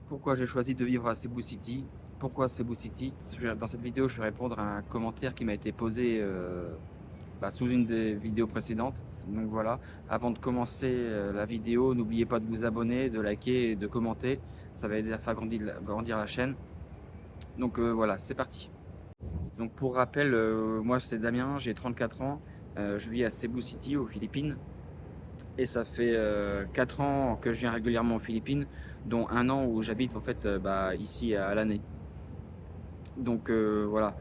Pourquoi j'ai choisi de vivre à Cebu City? Pourquoi Cebu City? Dans cette vidéo, je vais répondre à un commentaire qui m'a été posé sous une des vidéos précédentes. Donc voilà, avant de commencer la vidéo, n'oubliez pas de vous abonner, de liker et de commenter. Ça va aider à faire grandir la chaîne. Donc voilà, c'est parti. Donc pour rappel, moi c'est Damien, j'ai 34 ans. Je vis à Cebu City aux Philippines. Et ça fait 4 ans que je viens régulièrement aux Philippines, dont un an où j'habite en fait ici à l'année. Donc voilà.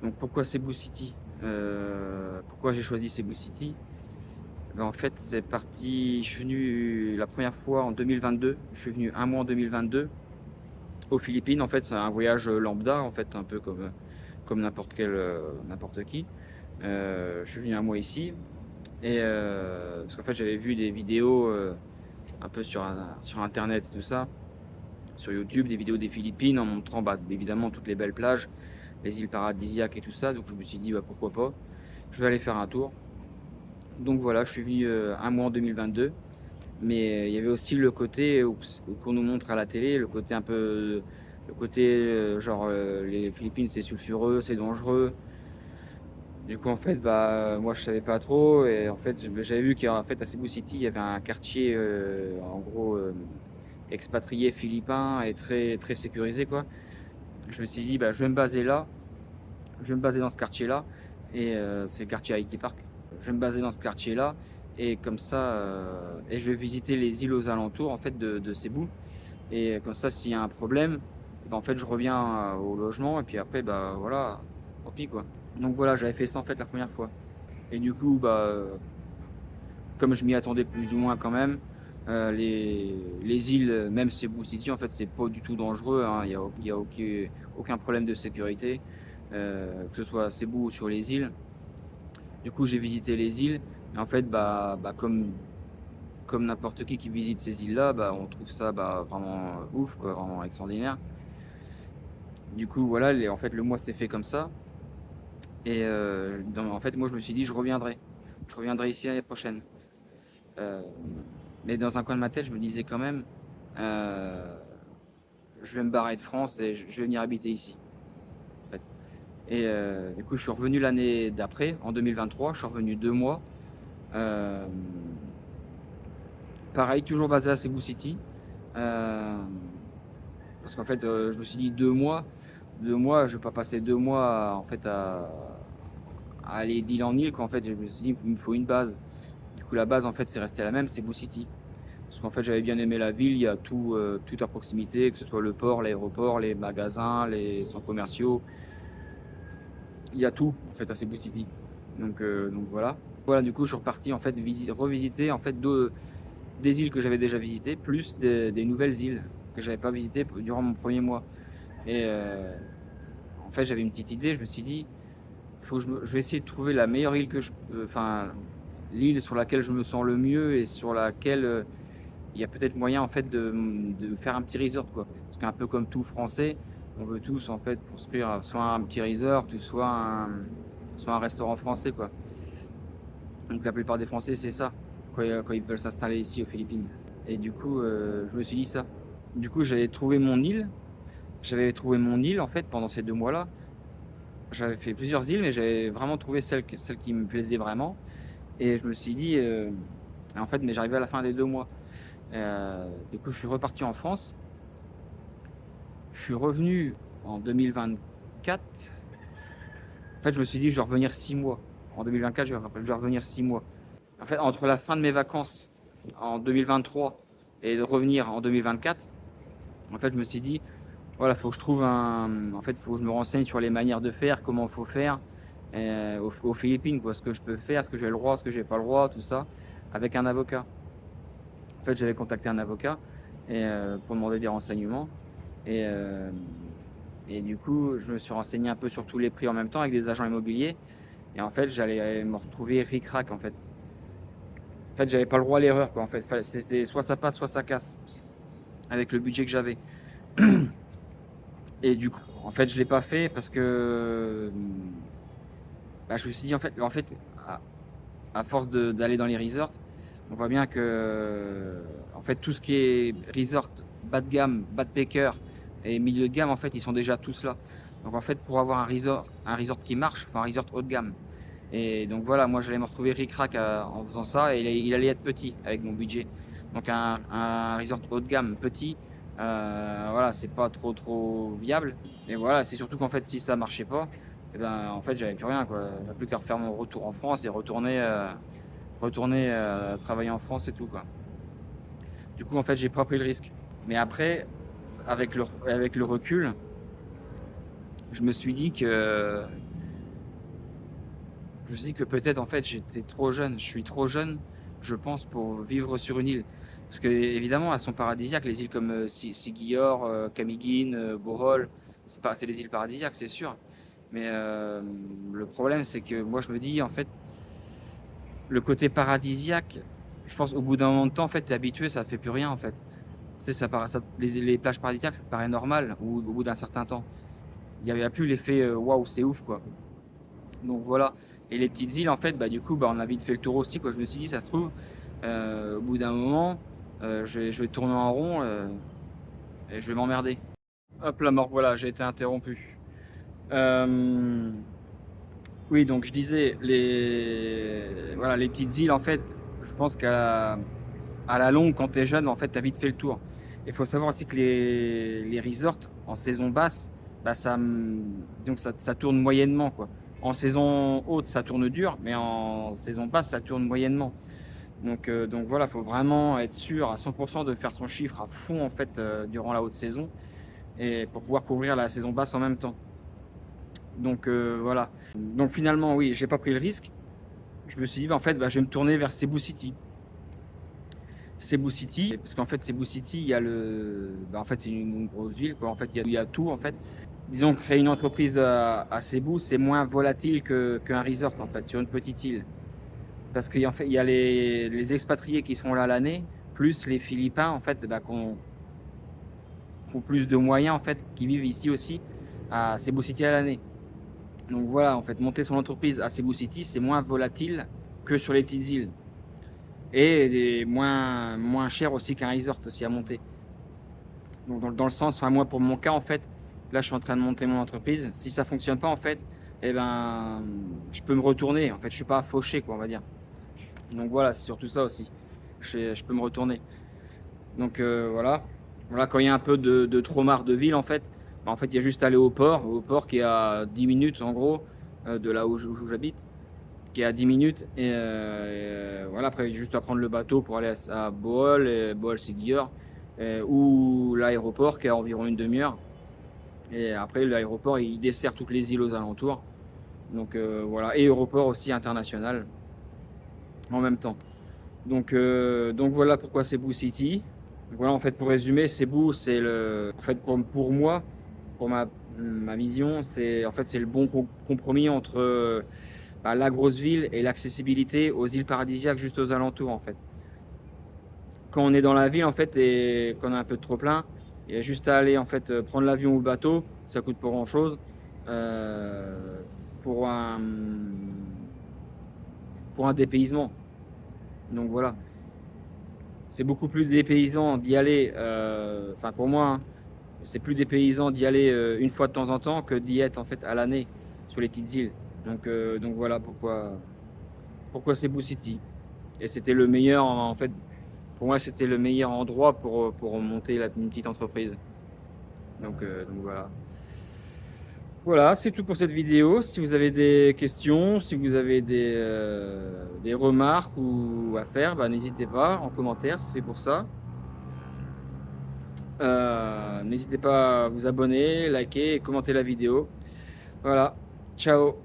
Donc pourquoi Cebu City? Pourquoi j'ai choisi Cebu City? Ben, en fait, c'est parti. Je suis venu la première fois en 2022. Je suis venu un mois en 2022 aux Philippines. En fait, c'est un voyage lambda, en fait, un peu comme n'importe qui. Je suis venu un mois ici et parce qu'en fait, j'avais vu des vidéos un peu sur internet et tout ça, sur YouTube, des vidéos des Philippines en montrant évidemment toutes les belles plages, les îles paradisiaques et tout ça. Donc je me suis dit pourquoi pas, je vais aller faire un tour. Donc voilà, je suis venu un mois en 2022, mais il y avait aussi le côté qu'on nous montre à la télé, le côté un peu, le côté les Philippines c'est sulfureux, c'est dangereux. Du coup en fait moi je savais pas trop et en fait j'avais vu qu'en fait à Cebu City il y avait un quartier en gros expatrié philippin et très très sécurisé quoi. Je me suis dit je vais me baser là, je vais me baser dans ce quartier là et c'est le quartier Haïti Park. Je vais me baser dans ce quartier là et comme ça et je vais visiter les îles aux alentours en fait de Cebu et comme ça s'il y a un problème en fait je reviens au logement et puis après voilà, tant pis quoi. Donc voilà, j'avais fait ça en fait la première fois et du coup comme je m'y attendais plus ou moins quand même, les îles, même Cebu City, en fait, c'est pas du tout dangereux, hein. Il y a aucun problème de sécurité, que ce soit à Cebu ou sur les îles. Du coup, j'ai visité les îles, et en fait, comme n'importe qui visite ces îles-là, on trouve ça vraiment ouf, quoi, vraiment extraordinaire. Du coup, voilà, en fait, le mois s'est fait comme ça, et en fait, moi, je me suis dit, je reviendrai. Je reviendrai ici l'année prochaine. Euh, mais dans un coin de ma tête, je me disais quand même, euh, je vais me barrer de France et je vais venir habiter ici. En fait. Et du coup, je suis revenu l'année d'après, en 2023. Je suis revenu 2 mois. Euh, Pareil, toujours basé à Cebu City. Euh, Parce qu'en fait, je me suis dit 2 mois. 2 mois, je vais pas passer 2 mois en fait à aller d'île en île. Qu'en fait, je me suis dit, il me faut une base. Du coup, la base, en fait, c'est resté la même, c'est Cebu City. Parce qu'en fait, j'avais bien aimé la ville, il y a tout à proximité, que ce soit le port, l'aéroport, les magasins, les centres commerciaux. Il y a tout, en fait, à Cebu City. Donc voilà. Voilà, du coup, je suis reparti, en fait, revisiter, en fait, des îles que j'avais déjà visitées, plus des nouvelles îles que j'avais pas visitées durant mon premier mois. Et en fait, j'avais une petite idée, je me suis dit, faut que je vais essayer de trouver la meilleure île enfin, l'île sur laquelle je me sens le mieux et sur laquelle il y a peut-être moyen en fait de faire un petit resort quoi. Parce qu'un peu comme tout français, on veut tous en fait construire soit un petit resort, soit un restaurant français quoi. Donc la plupart des Français c'est ça quand ils veulent s'installer ici aux Philippines. Et du coup je me suis dit ça. Du coup j'avais trouvé mon île. J'avais trouvé mon île en fait pendant ces 2 mois-là. J'avais fait plusieurs îles mais j'avais vraiment trouvé celle qui me plaisait vraiment. Et je me suis dit en fait mais j'arrivais à la fin des 2 mois. Du coup je suis reparti en France. Je suis revenu en 2024. En fait, je me suis dit, je vais revenir 6 mois. En 2024, je vais revenir 6 mois. En fait, entre la fin de mes vacances en 2023 et de revenir en 2024, en fait, je me suis dit, voilà, faut que je trouve un. En fait, faut que je me renseigne sur les manières de faire, comment il faut faire aux Philippines, quoi, ce que je peux faire, ce que j'ai le droit, ce que j'ai pas le droit, tout ça, avec un avocat. En fait, j'avais contacté un avocat pour demander des renseignements. Et, euh, Et du coup, je me suis renseigné un peu sur tous les prix en même temps avec des agents immobiliers. Et en fait, j'allais me retrouver ric-rac en fait. En fait, j'avais pas le droit à l'erreur quoi. En fait, c'était soit ça passe, soit ça casse avec le budget que j'avais. Et du coup, en fait, je l'ai pas fait parce que je me suis dit en fait, à, à force d'aller dans les resorts, on voit bien que en fait tout ce qui est resort bas de gamme, backpacker et milieu de gamme, en fait, ils sont déjà tous là. Donc en fait, pour avoir un resort qui marche, enfin un resort haut de gamme. Et donc voilà, moi j'allais me retrouver ric-rac en faisant ça, et il allait être petit avec mon budget. Donc un resort haut de gamme petit, voilà, c'est pas trop viable. Et voilà, c'est surtout qu'en fait, si ça marchait pas, et ben en fait, j'avais plus rien, quoi. J'avais plus qu'à refaire mon retour en France et retourner travailler en France et tout, quoi. Du coup, en fait, j'ai pas pris le risque. Mais après, avec le recul, je me suis dit que peut-être en fait j'étais trop jeune. Je suis trop jeune, je pense, pour vivre sur une île. Parce que évidemment, elles sont paradisiaques, les îles comme Siguior, Camiguin, Bohol. C'est des îles paradisiaques, c'est sûr. Mais le problème, c'est que moi, je me dis, en fait, le côté paradisiaque, je pense au bout d'un moment de temps, en fait, t'es habitué, ça ne fait plus rien, en fait. Tu sais, les plages paradisiaques, ça te paraît normal au bout d'un certain temps. Il n'y a plus l'effet waouh, c'est ouf, quoi. Donc voilà. Et les petites îles, en fait, bah, du coup, bah, on a vite fait le tour aussi, quoi. Je me suis dit, ça se trouve, au bout d'un moment, je vais tourner en rond et je vais m'emmerder. Hop, la mort, voilà, j'ai été interrompu. Euh, oui, donc je disais, voilà, les petites îles, en fait, je pense à la longue, quand tu es jeune, en fait, tu as vite fait le tour. Il faut savoir aussi que les resorts, en saison basse, bah, disons que ça tourne moyennement, quoi. En saison haute, ça tourne dur, mais en saison basse, ça tourne moyennement. Donc voilà, il faut vraiment être sûr à 100% de faire son chiffre à fond, en fait, durant la haute saison, et pour pouvoir couvrir la saison basse en même temps. Donc voilà. Donc finalement, oui, j'ai pas pris le risque. Je me suis dit, bah, en fait, bah, je vais me tourner vers Cebu City. Cebu City, parce qu'en fait, Cebu City, il y a bah, en fait, c'est une grosse ville, quoi. En fait, il y a tout, en fait. Disons, créer une entreprise à Cebu, c'est moins volatile qu'un resort, en fait, sur une petite île. Parce qu'en fait, il y a les expatriés qui seront là l'année, plus les Philippins, en fait, bah, qui ont plus de moyens, en fait, qui vivent ici aussi, à Cebu City à l'année. Donc voilà, en fait, monter son entreprise à Cebu City, c'est moins volatile que sur les petites îles. Et moins cher aussi qu'un resort aussi à monter. Donc dans le sens, enfin moi pour mon cas en fait, là je suis en train de monter mon entreprise. Si ça fonctionne pas en fait, eh ben je peux me retourner. En fait, je suis pas fauché quoi, on va dire. Donc voilà, c'est surtout ça aussi. Je peux me retourner. Donc voilà quand il y a un peu de trop marre de ville en fait, bah, en fait il y a juste à aller au port qui est à 10 minutes en gros de là où j'habite, qui est à 10 minutes et voilà après juste à prendre le bateau pour aller à Bohol et Bohol-Siguior ou l'aéroport qui est à environ une demi-heure. Et après, l'aéroport, il dessert toutes les îles aux alentours. Donc voilà, et aéroport aussi international en même temps. Donc voilà pourquoi Cebu City. Donc voilà, en fait, pour résumer, Cebu, c'est en fait, pour moi, pour ma vision, c'est le bon compromis entre bah, la grosse ville et l'accessibilité aux îles paradisiaques juste aux alentours, en fait. Quand on est dans la ville en fait et qu'on a un peu de trop plein, il y a juste à aller en fait prendre l'avion ou le bateau, ça coûte pas grand chose pour un dépaysement. Donc voilà, c'est beaucoup plus dépaysant d'y aller. Enfin pour moi, hein, c'est plus dépaysant d'y aller une fois de temps en temps que d'y être en fait à l'année sur les petites îles. Donc voilà pourquoi Cebu City. Et c'était le meilleur en fait. Pour moi, c'était le meilleur endroit pour monter une petite entreprise. Donc voilà. Voilà, c'est tout pour cette vidéo. Si vous avez des questions, si vous avez des remarques ou à faire, bah, n'hésitez pas en commentaire, c'est fait pour ça. N'hésitez pas à vous abonner, liker et commenter la vidéo. Voilà, ciao.